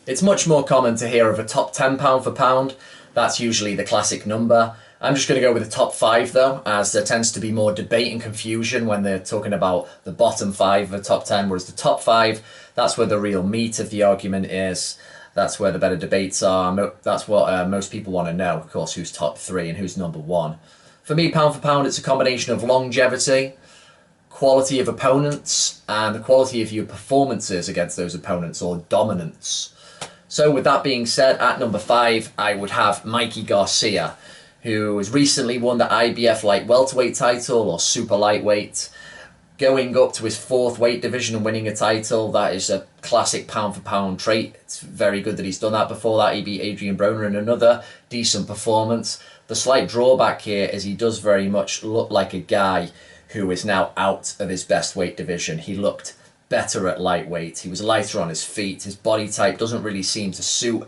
It's much more common to hear of a top 10 pound for pound. That's usually the classic number. I'm just going to go with the top 5 though, as there tends to be more debate and confusion when they're talking about the bottom 5 of the top 10, whereas the top 5, that's where the real meat of the argument is. That's where the better debates are. That's what most people want to know, of course, who's top 3 and who's number 1. For me, pound for pound, it's a combination of longevity, quality of opponents, and the quality of your performances against those opponents, or dominance. So with that being said, at number 5, I would have Mikey Garcia, who has recently won the IBF light welterweight title, or super lightweight, going up to his 4th weight division and winning a title. That is a classic pound for pound trait. It's very good that he's done that. Before that, he beat Adrian Broner in another decent performance. The slight drawback here is he does very much look like a guy who is now out of his best weight division. He looked better at lightweight. He was lighter on his feet. His body type doesn't really seem to suit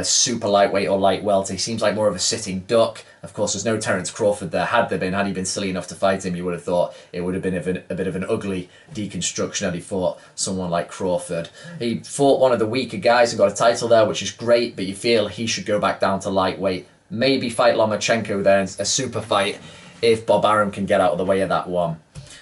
super lightweight or light welter. He seems like more of a sitting duck. Of course, there's no Terrence Crawford there. Had he been silly enough to fight him, you would have thought it would have been a bit of an ugly deconstruction had he fought someone like Crawford. He fought one of the weaker guys and got a title there, which is great, but you feel he should go back down to lightweight. Maybe fight Lomachenko there in a super fight if Bob Arum can get out of the way of that one.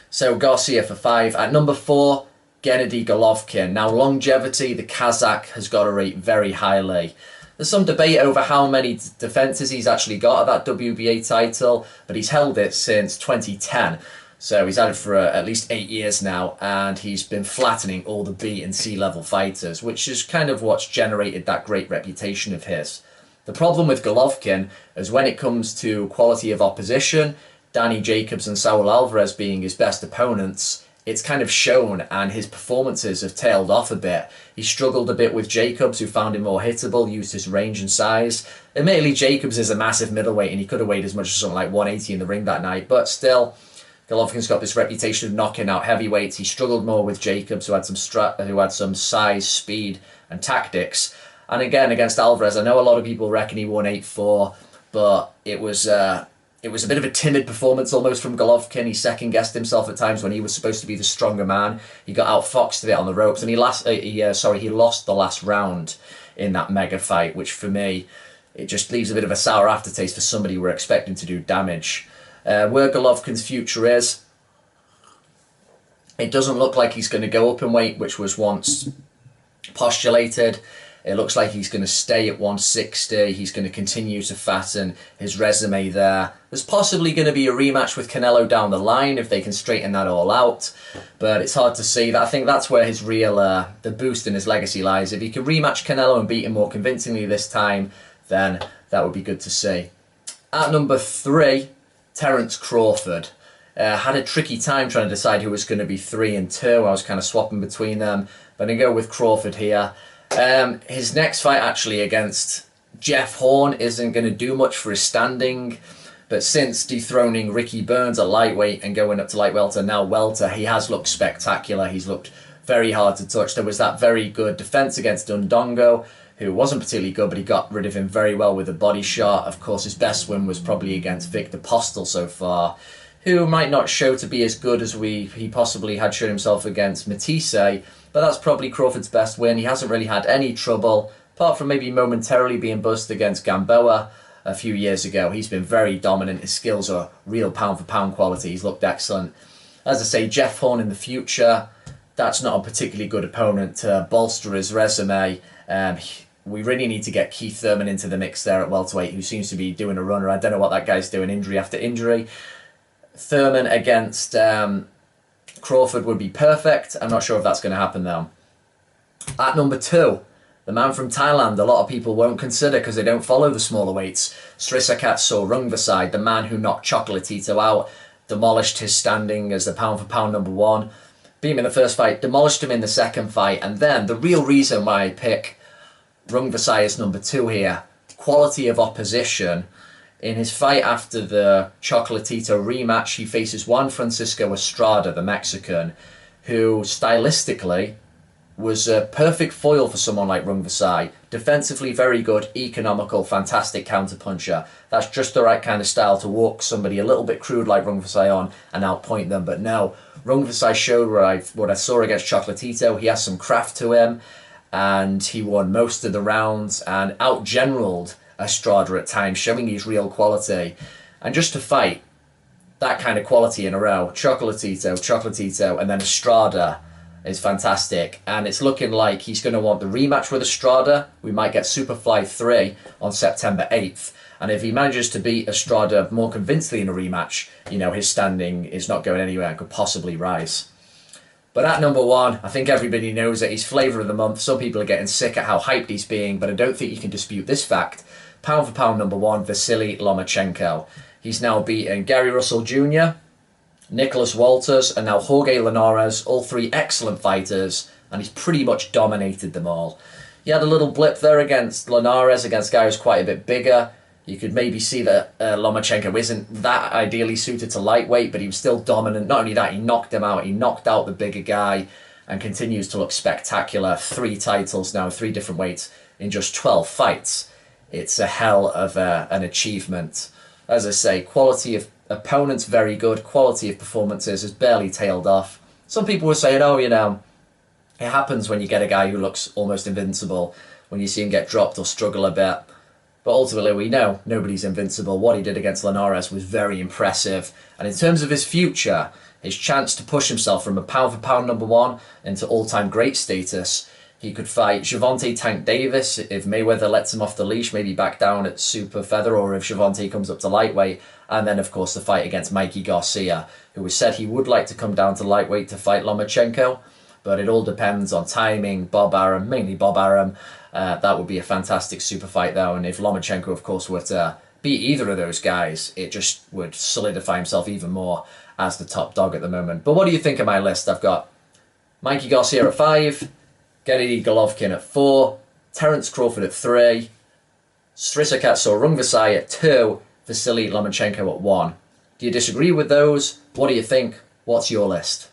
So Garcia for 5. At number 4, Gennady Golovkin. Now longevity, the Kazakh has got to rate very highly. There's some debate over how many defences he's actually got at that WBA title, but he's held it since 2010. So he's had it for at least 8 years now, and he's been flattening all the B and C level fighters, which is kind of what's generated that great reputation of his. The problem with Golovkin is when it comes to quality of opposition, Danny Jacobs and Saul Alvarez being his best opponents, it's kind of shown, and his performances have tailed off a bit. He struggled a bit with Jacobs, who found him more hittable, used his range and size. Admittedly, Jacobs is a massive middleweight, and he could have weighed as much as something like 180 in the ring that night, but still, Golovkin's got this reputation of knocking out heavyweights. He struggled more with Jacobs, who had some size, speed, and tactics. And again, against Alvarez, I know a lot of people reckon he won 8-4, but it was a bit of a timid performance almost from Golovkin. He second-guessed himself at times when he was supposed to be the stronger man. He got outfoxed a bit on the ropes, and he lost the last round in that mega fight, which for me, it just leaves a bit of a sour aftertaste for somebody we're expecting to do damage. Where Golovkin's future is, it doesn't look like he's going to go up in weight, which was once postulated. It looks like he's going to stay at 160. He's going to continue to fatten his resume there. There's possibly going to be a rematch with Canelo down the line if they can straighten that all out. But it's hard to see. I think that's where his real, the boost in his legacy lies. If he can rematch Canelo and beat him more convincingly this time, then that would be good to see. At number 3, Terrence Crawford. Had a tricky time trying to decide who was going to be 3 and 2. I was kind of swapping between them. But I'm going to go with Crawford here. His next fight actually against Jeff Horn isn't going to do much for his standing, but since dethroning Ricky Burns at lightweight and going up to light welter, now welter, he has looked spectacular. He's looked very hard to touch. There was that very good defense against Dundongo, who wasn't particularly good, but he got rid of him very well with a body shot. Of course, his best win was probably against Victor Postel so far, who might not show to be as good as he possibly had shown himself against Matisse, but that's probably Crawford's best win. He hasn't really had any trouble, apart from maybe momentarily being buzzed against Gamboa a few years ago. He's been very dominant. His skills are real pound-for-pound quality. He's looked excellent. As I say, Jeff Horn in the future, that's not a particularly good opponent to bolster his resume. We really need to get Keith Thurman into the mix there at welterweight, who seems to be doing a runner. I don't know what that guy's doing, injury after injury. Thurman against Crawford would be perfect. I'm not sure if that's going to happen though. At number 2, the man from Thailand, a lot of people won't consider because they don't follow the smaller weights. Srisaket Sor Rungvisai, the man who knocked Chocolatito out, demolished his standing as the pound-for-pound number 1. Beat him in the first fight, demolished him in the second fight, and then the real reason why I pick Rungvisai as number 2 here, quality of opposition. In his fight after the Chocolatito rematch, he faces Juan Francisco Estrada, the Mexican, who stylistically was a perfect foil for someone like Rungvisai. Defensively very good, economical, fantastic counterpuncher. That's just the right kind of style to walk somebody a little bit crude like Rungvisai on and outpoint them. But no, Rungvisai showed what I saw against Chocolatito. He has some craft to him. and he won most of the rounds and out-generaled Estrada at times, showing his real quality. And just to fight that kind of quality in a row, Chocolatito, and then Estrada is fantastic. And it's looking like he's going to want the rematch with Estrada. We might get Superfly 3 on September 8th. And if he manages to beat Estrada more convincingly in a rematch, you know, his standing is not going anywhere and could possibly rise. But at number 1, I think everybody knows that he's flavour of the month. Some people are getting sick at how hyped he's being, but I don't think you can dispute this fact. Pound for pound number 1, Vasyl Lomachenko. He's now beaten Gary Russell Jr., Nicholas Walters, and now Jorge Linares, all 3 excellent fighters, and he's pretty much dominated them all. He had a little blip there against Linares, against a guy who's quite a bit bigger. You could maybe see that Lomachenko isn't that ideally suited to lightweight, but he was still dominant. Not only that, he knocked him out. He knocked out the bigger guy and continues to look spectacular. 3 titles now, 3 different weights in just 12 fights. It's a hell of an achievement. As I say, quality of opponents very good. Quality of performances has barely tailed off. Some people were saying, oh, you know, it happens when you get a guy who looks almost invincible, when you see him get dropped or struggle a bit. But ultimately, we know nobody's invincible. What he did against Linares was very impressive. And in terms of his future, his chance to push himself from a pound-for-pound number 1 into all-time great status, he could fight Gervonta Tank Davis if Mayweather lets him off the leash, maybe back down at super feather, or if Gervonta comes up to lightweight. And then, of course, the fight against Mikey Garcia, who has said he would like to come down to lightweight to fight Lomachenko. But it all depends on timing, Bob Arum, mainly Bob Arum. That would be a fantastic super fight, though. And if Lomachenko, of course, were to beat either of those guys, it just would solidify himself even more as the top dog at the moment. But what do you think of my list? I've got Mikey Garcia at 5, Gennady Golovkin at 4, Terrence Crawford at 3, Srisaket Sor Rungvisai at 2, Vasyl Lomachenko at 1. Do you disagree with those? What do you think? What's your list?